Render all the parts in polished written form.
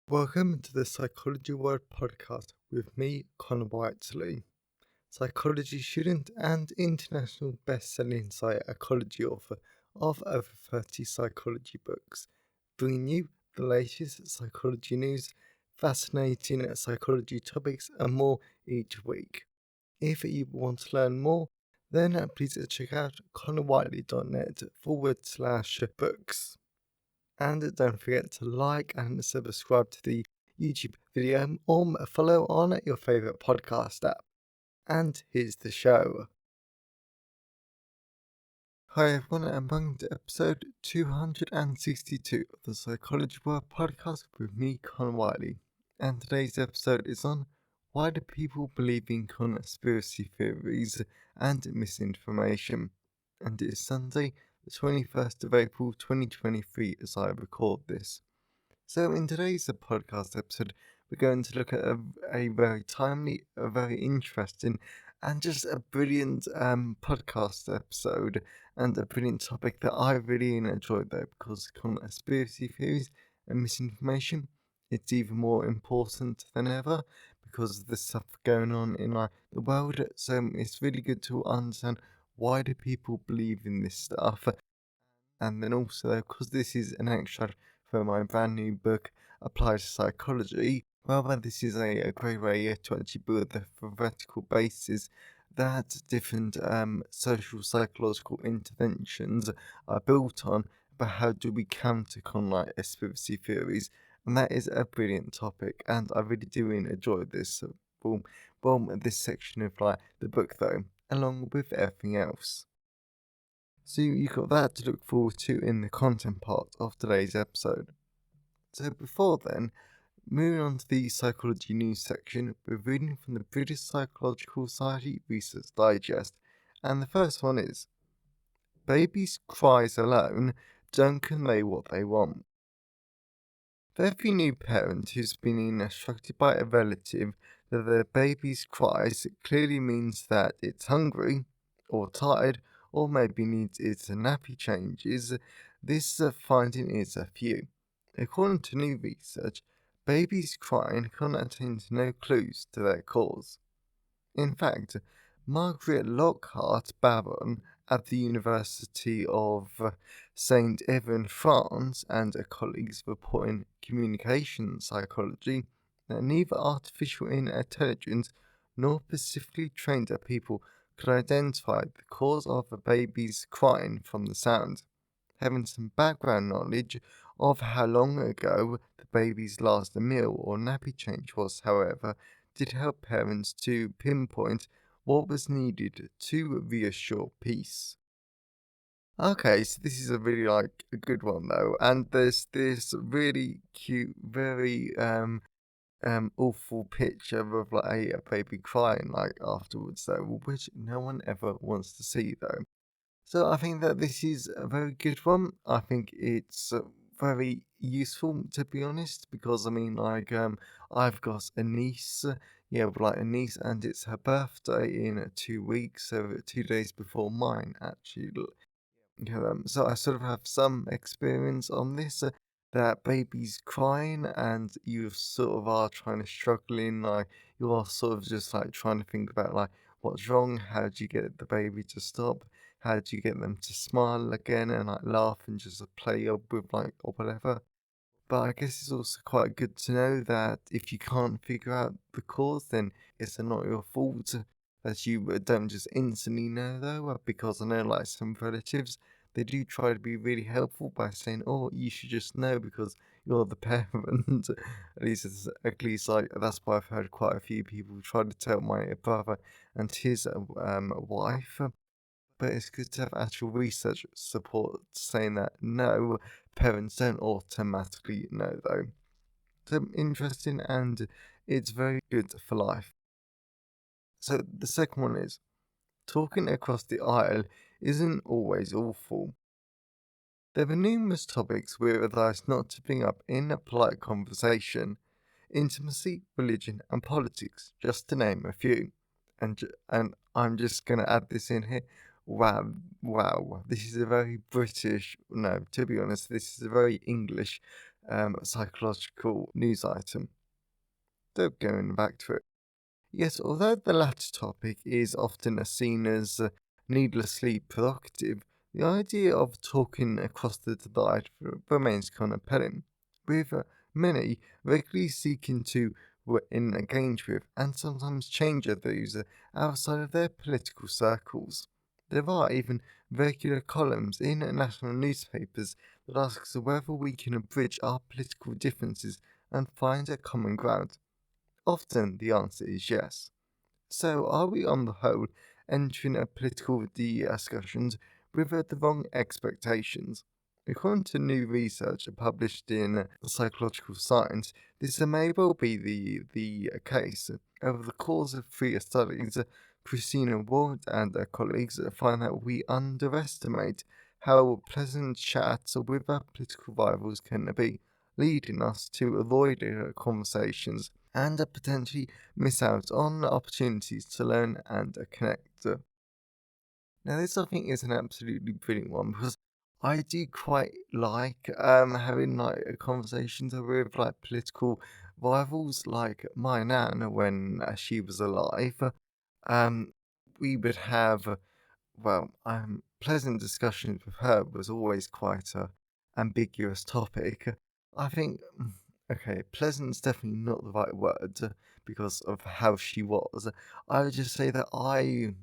Welcome to the Psychology World podcast with me, Connor Whiteley, psychology student and international best-selling psychology author of over 30 psychology books, bringing you the latest psychology news, fascinating psychology topics, and more each week. If you want to learn more, then please check out connorwhiteley.net/books. And don't forget to like and subscribe to the YouTube video or follow on your favourite podcast app. And here's the show. Hi everyone, and welcome to episode 262 of the Psychology World podcast with me, Con Wiley. And today's episode is on why do people believe in conspiracy theories and misinformation. And it is Sunday, the 21st of April 2023 as I record this. So in today's podcast episode, we're going to look at a very timely, a very interesting, and just a brilliant podcast episode, and a brilliant topic that I really enjoyed though, because conspiracy theories and misinformation, it's even more important than ever because of the stuff going on in the world. So it's really good to understand why do people believe in this stuff. And then also, because this is an extract from my brand new book, Applied Psychology, well, this is a great way to actually build the theoretical basis that different social psychological interventions are built on, but how do we counter conspiracy theories? And that is a brilliant topic, and I really do enjoy this. This section of the book though, along with everything else. So you've got that to look forward to in the content part of today's episode. So before then, moving on to the psychology news section, we're reading from the British Psychological Society Research Digest, and the first one is, babies' cries alone don't convey what they want. For every new parent who's been instructed by a relative that their baby's cries clearly means that it's hungry, or tired, or maybe needs its nappy changes, this finding is a few. According to new research, babies crying contains no clues to their cause. In fact, Margaret Lockhart Baron at the University of St. Evan, France, and her colleagues report in Communication Psychology that neither artificial intelligence nor specifically trained people could identify the cause of a baby's crying from the sound. Having some background knowledge of how long ago the baby's last meal or nappy change was, however, did help parents to pinpoint what was needed to reassure peace. Okay, so this is a really a good one though, and there's this really cute, very awful picture of a baby crying afterwards though, which no one ever wants to see though. So I think that this is a very good one. I think it's very useful to be honest, because I mean I've got a niece, a niece, and it's her birthday in 2 weeks, so 2 days before mine actually. So I sort of have some experience on this. That baby's crying, and you sort of are trying to struggling, you are sort of just trying to think about what's wrong, how do you get the baby to stop, how do you get them to smile again and laugh and just play up with or whatever. But I guess it's also quite good to know that if you can't figure out the cause, then it's not your fault. That you don't just instantly know, though, because I know, some relatives, they do try to be really helpful by saying, "Oh, you should just know because you're the parent." At least, that's why I've heard quite a few people try to tell my brother and his wife. But it's good to have actual research support saying that no, parents don't automatically know though. So interesting, and it's very good for life. So the second one is, talking across the aisle isn't always awful. There are numerous topics we're advised not to bring up in a polite conversation: intimacy, religion, and politics, just to name a few. And I'm just gonna add this in here. Wow, this is a very British. No, to be honest, this is a very English psychological news item. So going back to it. Yes, although the latter topic is often seen as needlessly provocative, the idea of talking across the divide remains compelling, with many regularly seeking to engage with and sometimes change their views outside of their political circles. There are even regular columns in national newspapers that asks whether we can bridge our political differences and find a common ground. Often the answer is yes. So, are we on the whole entering a political discussions with the wrong expectations? According to new research published in Psychological Science, this may well be the case. Over the course of 3 studies, Christina Ward and her colleagues find that we underestimate how pleasant chats with our political rivals can be, leading us to avoid conversations and potentially miss out on opportunities to learn and connect. Now, this I think is an absolutely brilliant one because I do quite like having like conversations with like political rivals, like my nan when she was alive. Um, we would have pleasant discussions with her was always quite a ambiguous topic. I think, okay, pleasant's definitely not the right word because of how she was. I would just say that I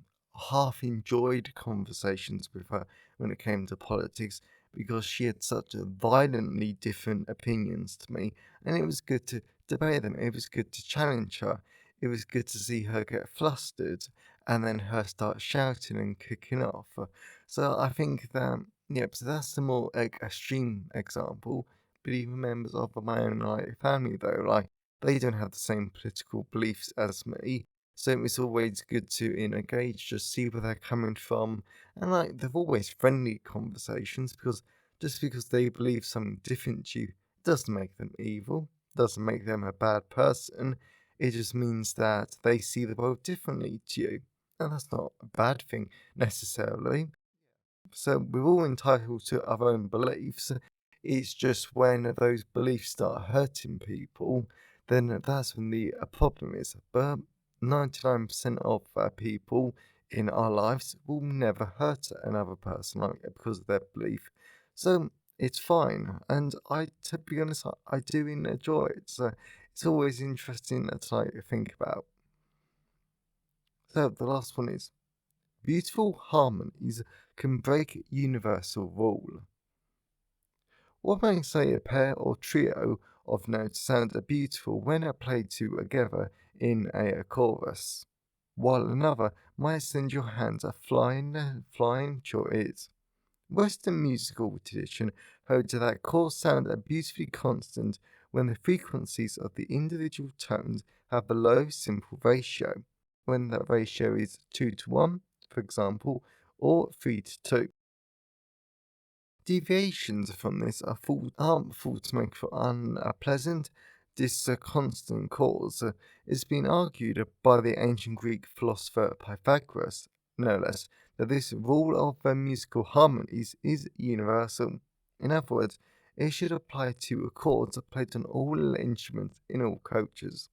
half enjoyed conversations with her when it came to politics because she had such violently different opinions to me, and it was good to debate them. It was good to challenge her. It was good to see her get flustered and then her start shouting and kicking off. So I think that, yep, so that's the more extreme example. But even members of my own like family though, like they don't have the same political beliefs as me. So it's always good to engage, just see where they're coming from, and like they're always friendly conversations because just because they believe something different to you doesn't make them evil, doesn't make them a bad person. It just means that they see the world differently to you. And that's not a bad thing necessarily. So we're all entitled to our own beliefs. It's just when those beliefs start hurting people, then that's when the problem is. But 99% of people in our lives will never hurt another person like because of their belief. So it's fine. And to be honest, I do enjoy it. So it's always interesting to like think about. So the last one is beautiful harmonies can break universal rule. One may say a pair or trio of notes sound beautiful when played together in a chorus, while another might send your hands flying to your ears. Western musical tradition holds that chords sound beautifully constant when the frequencies of the individual tones have a low simple ratio, when that ratio is 2 to 1, for example, or 3 to 2. Deviations from this aren't thought to make for unpleasant, constant cause. It's been argued by the ancient Greek philosopher Pythagoras, no less, that this rule of musical harmonies is universal. In other words, it should apply to chords played on all instruments in all cultures.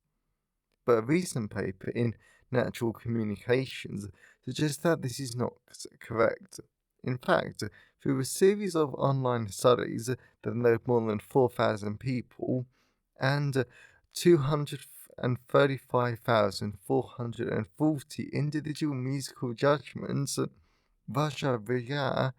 But a recent paper in Natural Communications suggests that this is not correct. In fact, through a series of online studies that involved more than 4,000 people and 235,440 individual musical judgments, Vajaria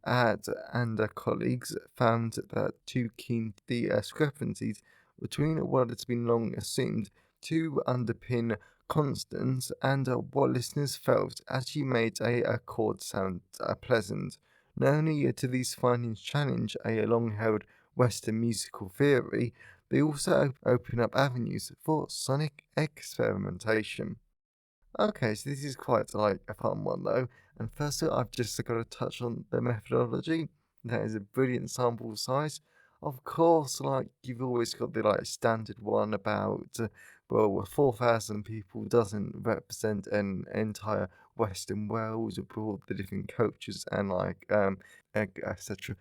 and colleagues found that two key discrepancies between what has been long assumed to underpin constants and what listeners felt actually made a chord sound pleasant. Not only do these findings challenge a long-held Western musical theory, they also open up avenues for sonic experimentation. Okay, so this is quite like a fun one though. And firstly, I've just got to touch on the methodology. That is a brilliant sample size. of course, like, you've always got the, like, standard one about, well, 4,000 people doesn't represent an entire Western world with all the different cultures and, like, etc.,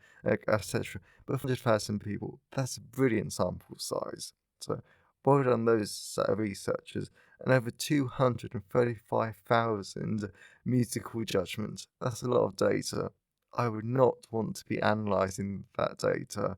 etc. But 100,000 people, that's a brilliant sample size. So, well done those researchers. And over 235,000 musical judgments. That's a lot of data. I would not want to be analysing that data.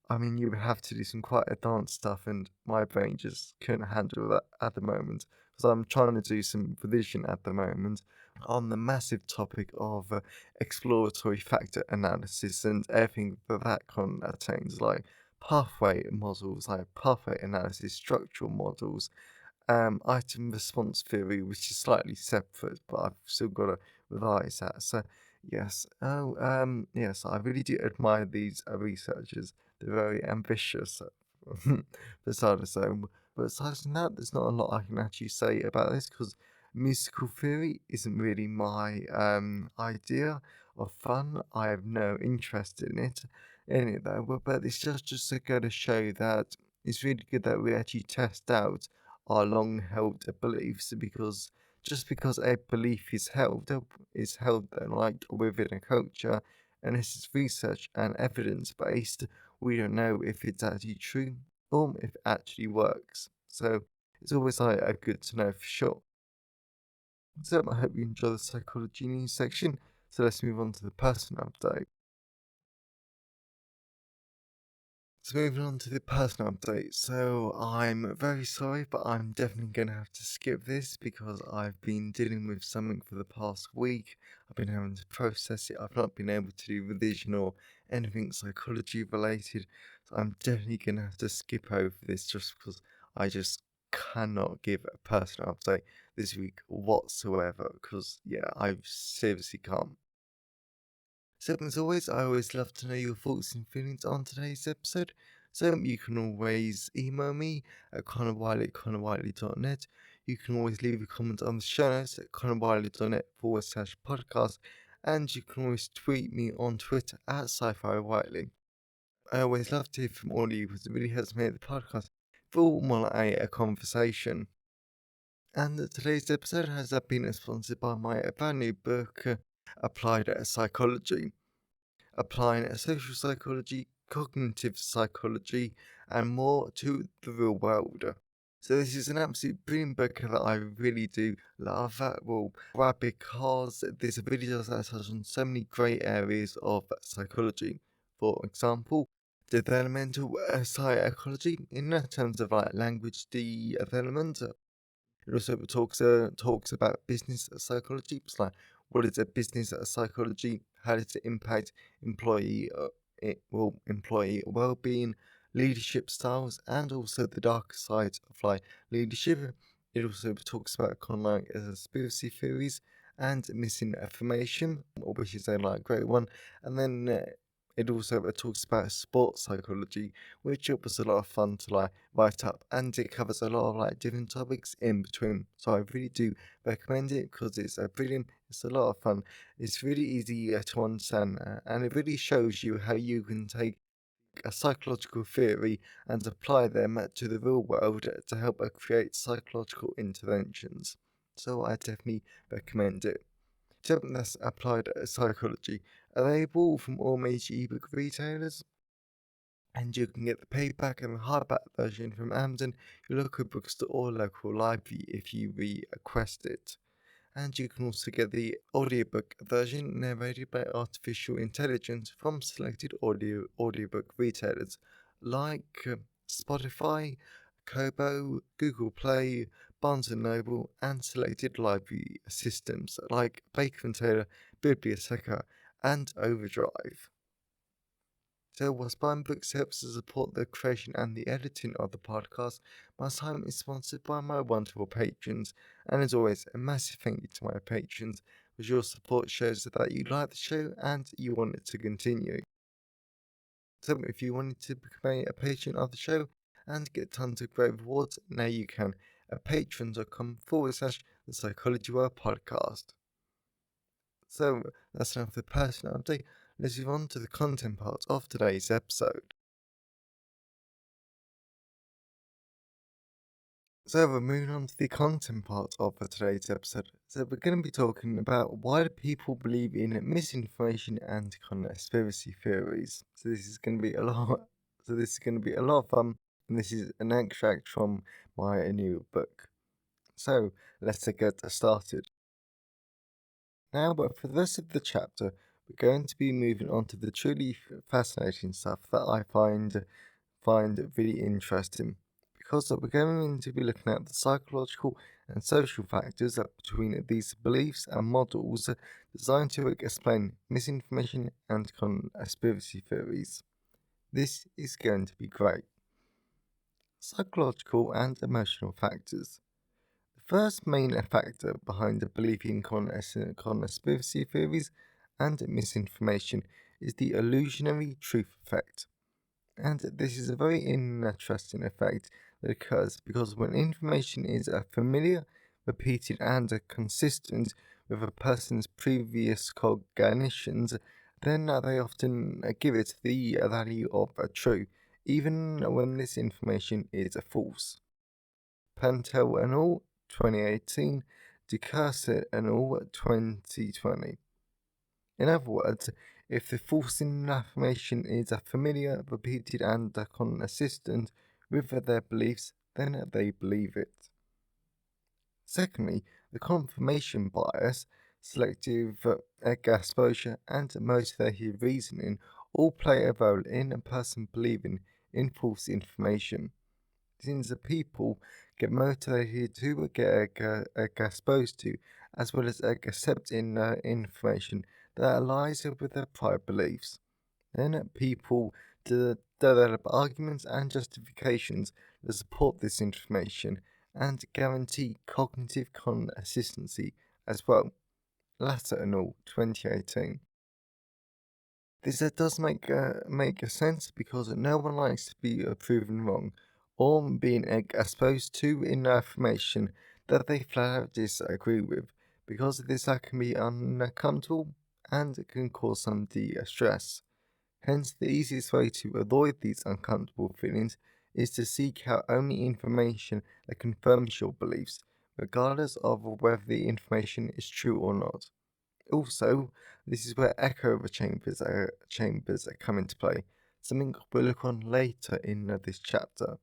I mean, you would have to do some quite advanced stuff, and my brain just couldn't handle that at the moment. Because I'm trying to do some revision at the moment on the massive topic of exploratory factor analysis and everything that contains, like pathway models, like pathway analysis, structural models, item response theory, which is slightly separate, but I've still got to revise that. So, yes, yes, I really do admire these researchers. They're very ambitious, besides so. But aside from that, there's not a lot I can actually say about this because musical theory isn't really my idea of fun. I have no interest in it though. But it's just to go to show that it's really good that we actually test out our long held beliefs because just because a belief is held like within a culture and this is research and evidence based, we don't know if it's actually true or if it actually works. So it's always like good to know for sure. So I hope you enjoy the psychology news section. So let's move on to the personal update. So moving on to the personal update. So I'm very sorry, but I'm definitely going to have to skip this because I've been dealing with something for the past week. I've been having to process it. I've not been able to do revision or anything psychology related. So I'm definitely going to have to skip over this just because I just cannot give a personal update this week whatsoever because, yeah, I seriously can't. So, as always, I always love to know your thoughts and feelings on today's episode. So, you can always email me at connorwiley@connorwiley.net. You can always leave a comment on the show notes at connorwiley.net/podcast. And you can always tweet me on Twitter at sci-fi Wiley. I always love to hear from all of you because it really helps make the podcast feel more like a conversation. And today's episode has been sponsored by my brand new book, Applied Psychology. Applying social psychology, cognitive psychology, and more to the real world. So this is an absolute brilliant book that I really do love. Well, why? Because this really does touch on so many great areas of psychology. For example, developmental psychology in terms of like language development. It also talks about business psychology. It's like, what is a business psychology? How does it impact employee employee well-being, leadership styles, and also the dark side of like leadership. It also talks about kind of like conspiracy theories and misinformation, which is a like great one. And then it also talks about sports psychology, which it was a lot of fun to like write up, and it covers a lot of like different topics in between. So I really do recommend it because it's brilliant. It's a lot of fun. It's really easy to understand, and it really shows you how you can take a psychological theory and apply them to the real world to help create psychological interventions. So I definitely recommend it. Something that's applied psychology, available from all major ebook retailers, and you can get the paperback and the hardback version from Amazon, your local bookstore or local library if you request it. And you can also get the audiobook version narrated by artificial intelligence from selected audiobook retailers like Spotify, Kobo, Google Play, Barnes& Noble, and selected library systems like Baker& Taylor, Bibliotheca, and Overdrive. So, whilst buying books helps to support the creation and the editing of the podcast, my time is sponsored by my wonderful patrons. And as always, a massive thank you to my patrons, because your support shows that you like the show and you want it to continue. So, if you wanted to become a patron of the show and get tons of great rewards, now you can at patreon.com/the Psychology World Podcast. So, that's enough of the personal update. Let's move on to the content part of today's episode. So we're moving on to the content part of today's episode. So we're going to be talking about why do people believe in misinformation and conspiracy theories. So this is going to be a lot. So this is going to be a lot of fun, and this is an extract from my new book. So let's get started. Now, but for the rest of the chapter, we're going to be moving on to the truly fascinating stuff that I find really interesting, because we're going to be looking at the psychological and social factors between these beliefs and models designed to explain misinformation and conspiracy theories. This is going to be great. Psychological and emotional factors. The first main factor behind the belief in conspiracy theories and misinformation is the illusionary truth effect. And this is a very interesting effect that occurs because when information is familiar, repeated, and consistent with a person's previous cognitions, then they often give it the value of true, even when this information is false. Pentel and all, 2018, DeCursor and all, 2020. In other words, if the false information is familiar, repeated, and consistent with their beliefs, then they believe it. Secondly, the confirmation bias, selective exposure, and motivated reasoning all play a role in a person believing in false information. Since the people get motivated to get exposed to, as well as accepting information that aligns with their prior beliefs. Then people develop arguments and justifications that support this information and guarantee cognitive consistency as well. Latter and all, 2018. This does make sense because no one likes to be proven wrong or being exposed to information that they flat out disagree with, because this can be uncomfortable and can cause some distress. Hence, the easiest way to avoid these uncomfortable feelings is to seek out only information that confirms your beliefs, regardless of whether the information is true or not. Also, this is where echo chambers come into play, something we'll look on later in this chapter.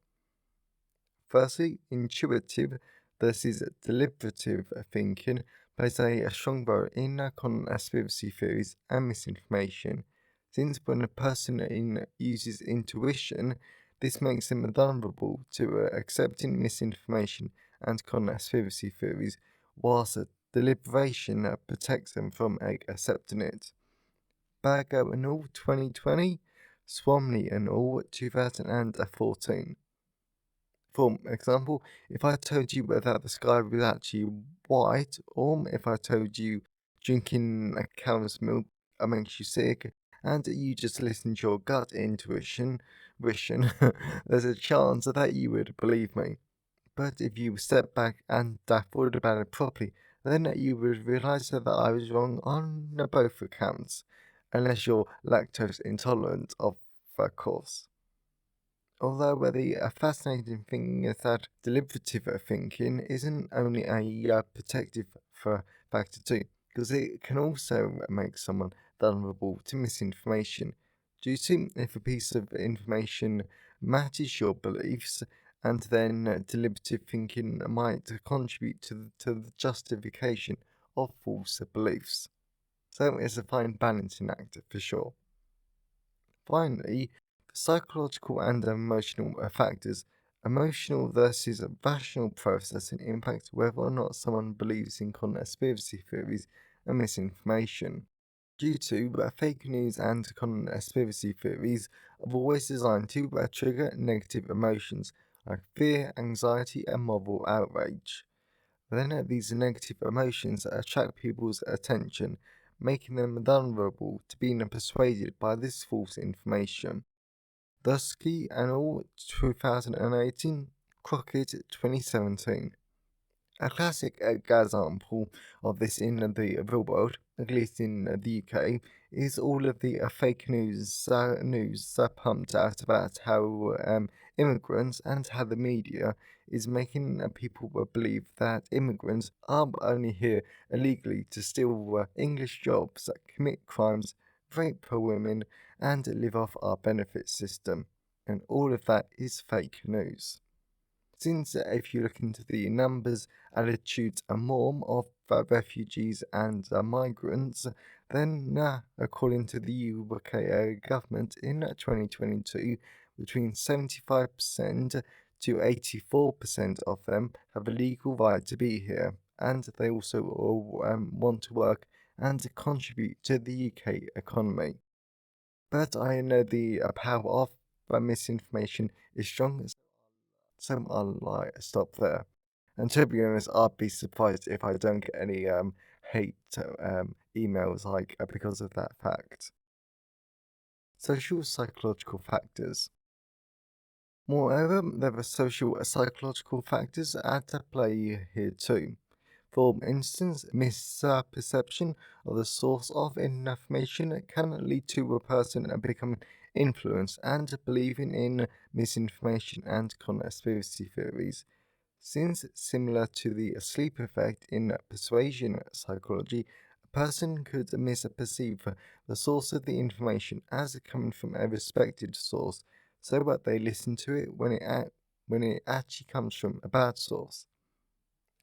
Firstly, intuitive versus deliberative thinking plays a strong role in conspiracy theories and misinformation, since when a person uses intuition, this makes them vulnerable to accepting misinformation and conspiracy theories, whilst deliberation protects them from accepting it. Bargo and all, 2020, Swamley and all, 2014. For example, if I told you that the sky was actually white, or if I told you drinking a cow's milk makes you sick, and you just listen to your gut intuition, there's a chance that you would believe me. But if you step back and thought about it properly, then you would realize that I was wrong on both accounts, unless you're lactose intolerant, of course. Although the fascinating thing is that deliberative thinking isn't only a protective factor too, because it can also make someone vulnerable to misinformation. Due to if a piece of information matches your beliefs, and then deliberative thinking might contribute to the justification of false beliefs. So it's a fine balancing act for sure. Finally, for psychological and emotional factors, emotional versus rational processing impact whether or not someone believes in conspiracy theories and misinformation. Due to fake news and conspiracy theories are always designed to trigger negative emotions like fear, anxiety, and moral outrage. Then these negative emotions attract people's attention, making them vulnerable to being persuaded by this false information. Dusky and all, 2018, Crockett 2017. A classic example of this in the real world, at least in the UK, is all of the fake news pumped out about how immigrants and how the media is making people believe that immigrants are only here illegally to steal English jobs, commit crimes, rape women, and live off our benefit system. And all of that is fake news. Since if you look into the numbers, attitudes, and more of refugees and migrants, then according to the UK government in 2022, between 75% to 84% of them have a legal right to be here, and they also all want to work and contribute to the UK economy. But I know the power of misinformation is strong, so I'll like stop there. And to be honest, I'd be surprised if I don't get any hate emails like because of that fact. Social psychological factors. Moreover, there are social psychological factors at play here too. For instance, misperception of the source of information can lead to a person becoming influenced and believing in misinformation and conspiracy theories. Since similar to the sleep effect in persuasion psychology, a person could misperceive the source of the information as coming from a respected source, so that they listen to it when it actually comes from a bad source.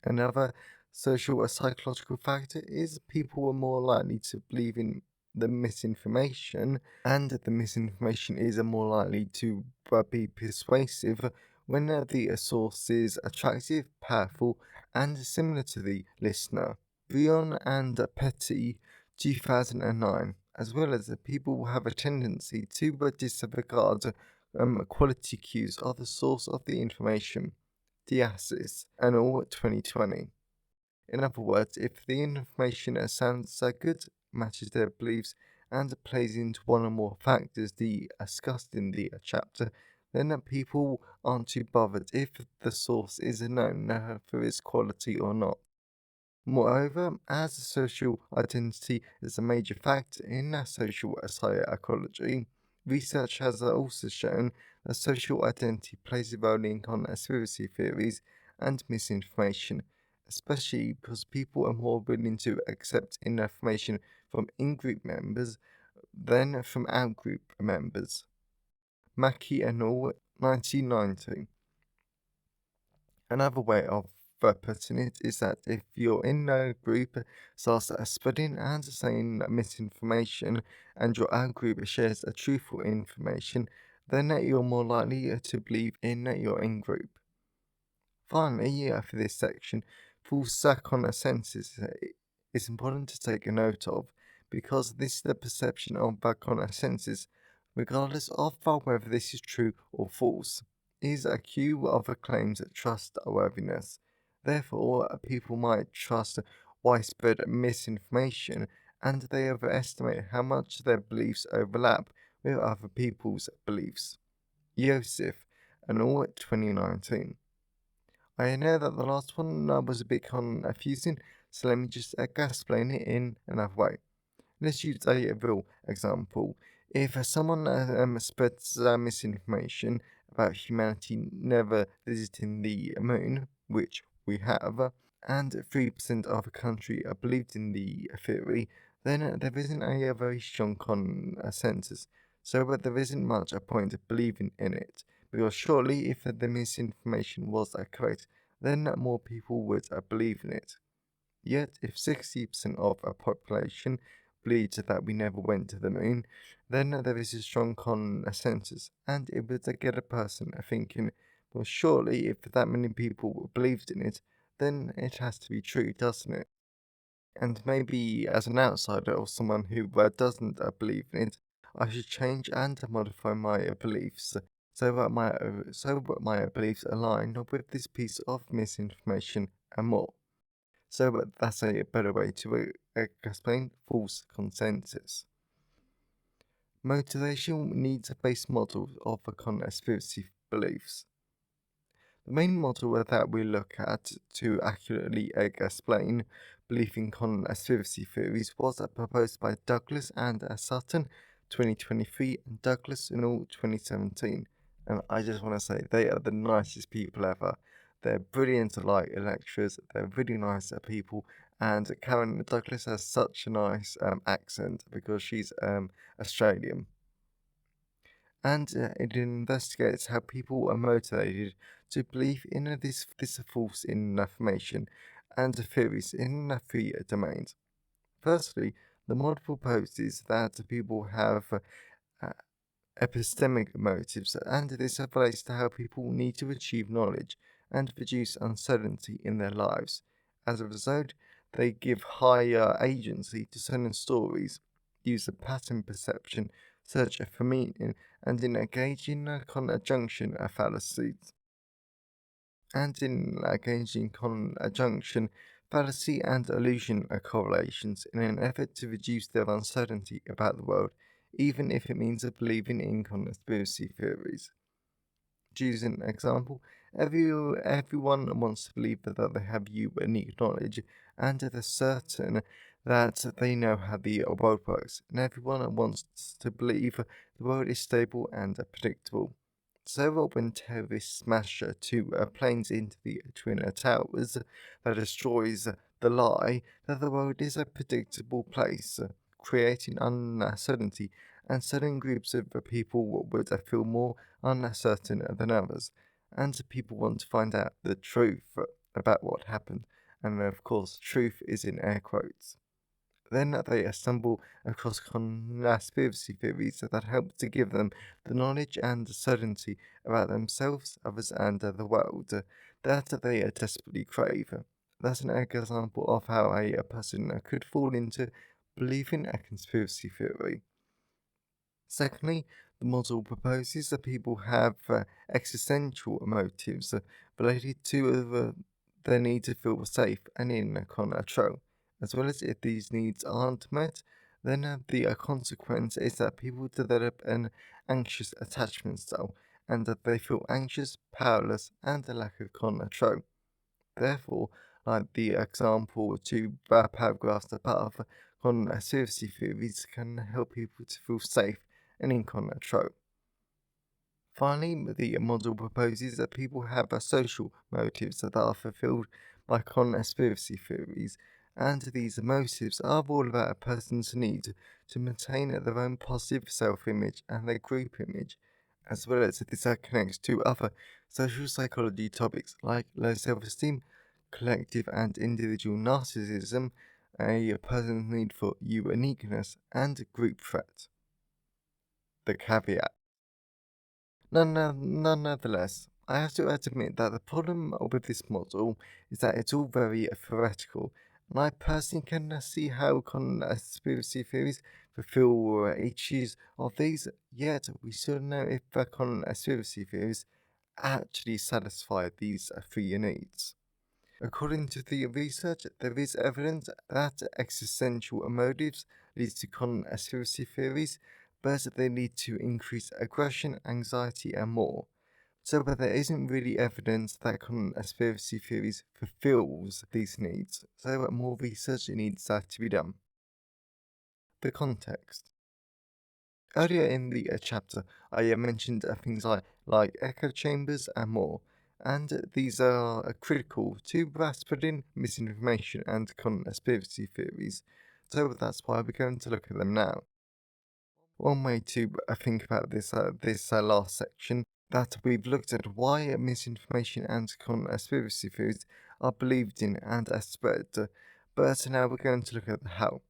Another social or psychological factor is people are more likely to believe in the misinformation, and the misinformation is more likely to be persuasive when the source is attractive, powerful, and similar to the listener. Brion and Petty, 2009, as well as people have a tendency to disregard quality cues of the source of the information. Diasis, and all 2020. In other words, if the information sounds good, matches their beliefs, and plays into one or more factors discussed in the chapter, then people aren't too bothered if the source is known for its quality or not. Moreover, as social identity is a major factor in social psychology, research has also shown that social identity plays a role in conspiracy theories and misinformation, especially because people are more willing to accept information from in-group members than from out-group members. Mackey et al., 1990. Another way of putting it is that if you're in a group starts spreading and saying misinformation and your out group shares a truthful information, then you're more likely to believe in your in group. Finally, for this section, false consensus is important to take a note of because this is the perception of consensus, regardless of whether this is true or false, is a cue of a claim's trustworthiness. Therefore, people might trust widespread misinformation and they overestimate how much their beliefs overlap with other people's beliefs. Yosef, and all 2019. I know that the last one was a bit confusing, so let me just explain it in another way. Let's use a real example. If someone spreads misinformation about humanity never visiting the moon, which we have, and 3% of the country believed in the theory, then there isn't a very strong consensus, so there isn't much a point of believing in it, because surely if the misinformation was correct, then more people would believe in it. Yet, if 60% of a population believes that we never went to the moon, then there is a strong consensus, and it would get a person thinking, well, surely if that many people believed in it, then it has to be true, doesn't it? And maybe as an outsider or someone who doesn't believe in it, I should change and modify my beliefs so that my beliefs align with this piece of misinformation and more. So that's a better way to explain false consensus. Motivational needs-based models of conspiracy beliefs. The main model that we look at to accurately explain belief in conspiracy theories was proposed by Douglas and Sutton 2023 and Douglas in all 2017. And I just want to say they are the nicest people ever. They're brilliant like lecturers, they're really nice people, and Karen Douglas has such a nice accent because she's Australian. And it investigates how people are motivated to believe in this false information and theories in three domains. Firstly, the model proposes that people have uh, epistemic motives, and this relates to how people need to achieve knowledge and reduce uncertainty in their lives. As a result, they give higher agency to certain stories, use a pattern perception, search for meaning, and engage in a conjunction fallacies. And in engaging conjunction fallacy and illusion correlations in an effort to reduce their uncertainty about the world, even if it means believing in conspiracy theories. To use an example, everyone wants to believe that they have unique knowledge and they're certain that they know how the world works, and everyone wants to believe the world is stable and predictable. So when terrorists smash two planes into the Twin Towers, that destroys the lie that the world is a predictable place, creating uncertainty, and certain groups of people would feel more uncertain than others, and people want to find out the truth about what happened, and of course, truth is in air quotes. Then they stumble across conspiracy theories that help to give them the knowledge and certainty about themselves, others, and the world that they desperately crave. That's an example of how a person could fall into believing a conspiracy theory. Secondly, the model proposes that people have existential motives related to their need to feel safe and in control, as well as if these needs aren't met, then the consequence is that people develop an anxious attachment style and that they feel anxious, powerless, and a lack of control. Therefore, like the example two paragraphs above, conspiracy theories can help people to feel safe and in control. Finally, the model proposes that people have social motives that are fulfilled by conspiracy theories, and these motives are all about a person's need to maintain their own positive self-image and their group image, as well as this connects to other social psychology topics like low self-esteem, collective and individual narcissism, a person's need for uniqueness, and group threat. The caveat. Nonetheless, I have to admit that the problem with this model is that it's all very theoretical, and I personally cannot see how conspiracy theories fulfill each of these, yet we still know if the conspiracy theories actually satisfy these three needs. According to the research, there is evidence that existential motives lead to conspiracy theories, but they lead to increased aggression, anxiety, and more. But there isn't really evidence that conspiracy theories fulfills these needs, so more research needs to be done. The context. Earlier in the chapter, I mentioned things like echo chambers and more, and these are critical to spreading misinformation and conspiracy theories, so that's why we're going to look at them now. One way to think about this last section, that we've looked at why misinformation and conspiracy theories are believed in and spread, but now we're going to look at how.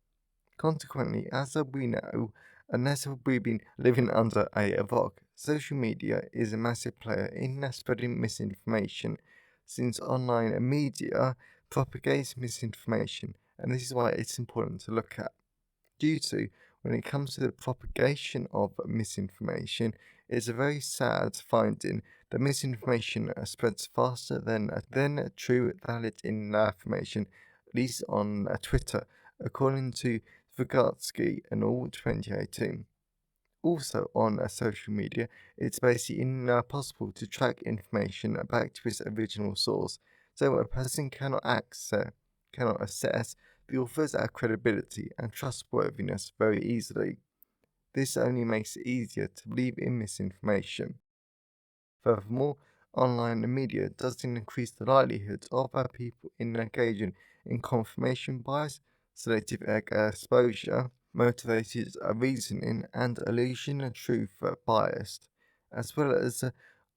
Consequently, as we know, unless we've been living under a rock, social media is a massive player in spreading misinformation, since online media propagates misinformation, and this is why it's important to look at. Due to, when it comes to the propagation of misinformation, it's a very sad finding that misinformation spreads faster than true valid information, at least on Twitter, according to Vygotsky in all 2018. Also, on social media, it's basically impossible to track information back to its original source, so a person cannot assess the author's credibility and trustworthiness very easily. This only makes it easier to believe in misinformation. Furthermore, online media does increase the likelihood of people engaging in confirmation bias, selective exposure, motivated reasoning, and illusion of truth biased, as well as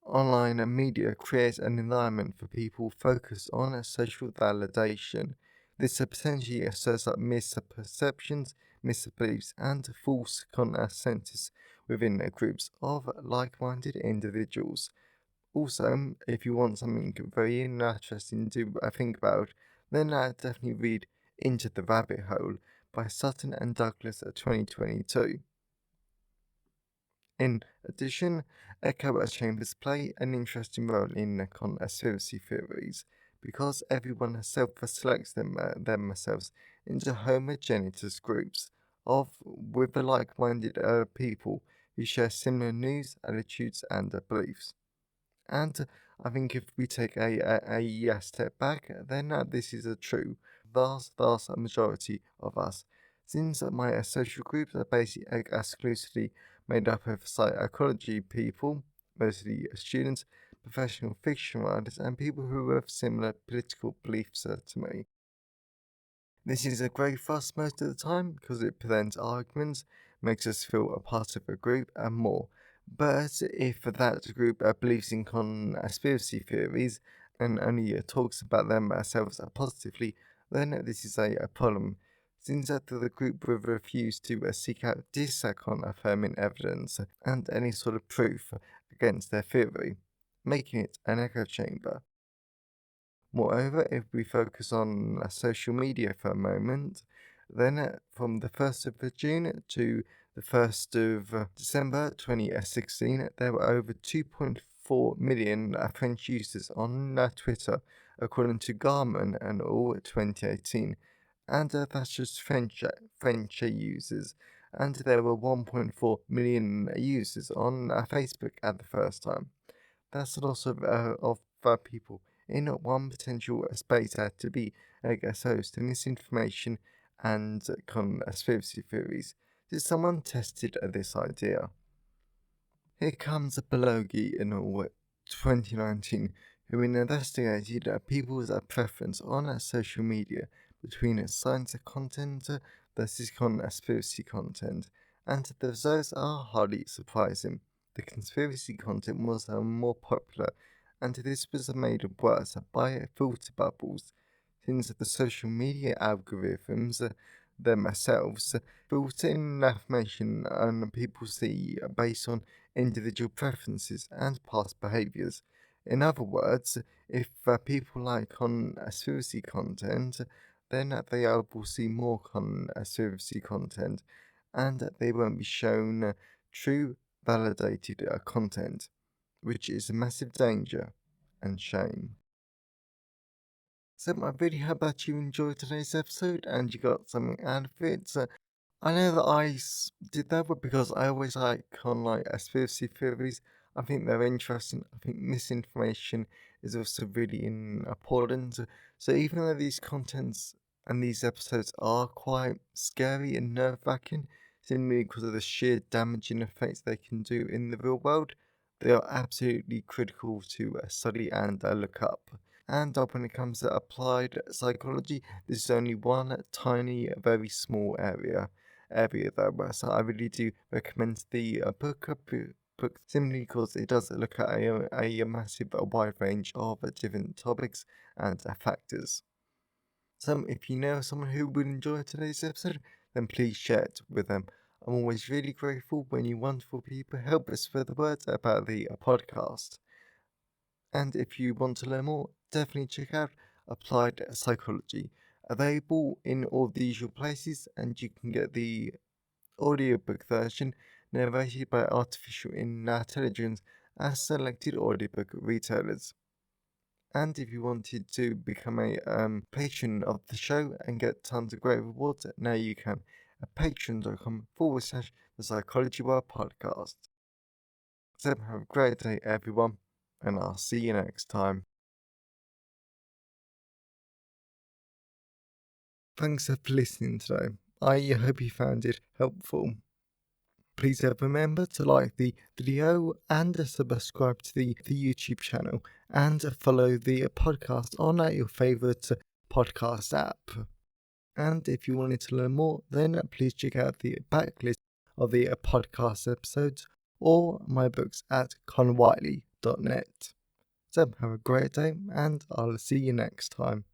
online media creates an environment for people focused on social validation. This potentially stirs up misperceptions, misbeliefs, and false consensus within groups of like minded individuals. Also, if you want something very interesting to think about, then definitely read Into the Rabbit Hole by Sutton and Douglas 2022. In addition, echo chambers play an interesting role in conspiracy theories because everyone self-selects themselves into homogeneous groups of with the like-minded people who share similar news, attitudes, and beliefs. And I think if we take a step back, then this is a true vast majority of us. Since my social groups are basically exclusively made up of psychology people, mostly students, professional fiction writers, and people who have similar political beliefs to me. This is a great fuss most of the time because it prevents arguments, makes us feel a part of a group, and more. But if that group believes in conspiracy theories and only talks about themselves positively, then this is a problem. Since that the group will refuse to seek out disconfirming evidence and any sort of proof against their theory, making it an echo chamber. Moreover, if we focus on social media for a moment, then from the 1st of June to the 1st of December 2016, there were over 2.4 million French users on Twitter, according to Garmin and all 2018. And that's just French users. And there were 1.4 million users on Facebook at the first time. That's a lot of people in one potential space to be exposed to misinformation and conspiracy theories. Did someone tested this idea? Here comes a Belogi in 2019 who investigated people's preference on social media between science content versus conspiracy content, and the results are hardly surprising. The conspiracy content was more popular, and this was made worse by filter bubbles, since the social media algorithms themselves filter in information and people see based on individual preferences and past behaviors. In other words, if people like conspiracy content, then they will see more conspiracy content and they won't be shown true, validated content, which is a massive danger and shame. So I really hope that you enjoyed today's episode and you got something out of it. I know that did that because I always like online conspiracy theories. I think they're interesting. I think misinformation is also really important. So even though these contents and these episodes are quite scary and nerve-wracking, simply because of the sheer damaging effects they can do in the real world, they are absolutely critical to study and look up. And when it comes to applied psychology, this is only one tiny, very small area though. So I really do recommend the book simply because it does look at a massive, wide range of different topics and factors. So if you know someone who would enjoy today's episode, then please share it with them. I'm always really grateful when you wonderful people help us spread the word about the podcast. And if you want to learn more, definitely check out Applied Psychology, available in all the usual places, and you can get the audiobook version narrated by artificial intelligence as selected audiobook retailers. And if you wanted to become a patron of the show and get tons of great rewards, now you can. at patreon.com/the Psychology World Podcast. So have a great day, everyone, and I'll see you next time. Thanks for listening today. I hope you found it helpful. Please remember to like the video and subscribe to the YouTube channel and follow the podcast on your favourite podcast app. And if you wanted to learn more, then please check out the backlist of the podcast episodes or my books at conwiley.net. So have a great day and I'll see you next time.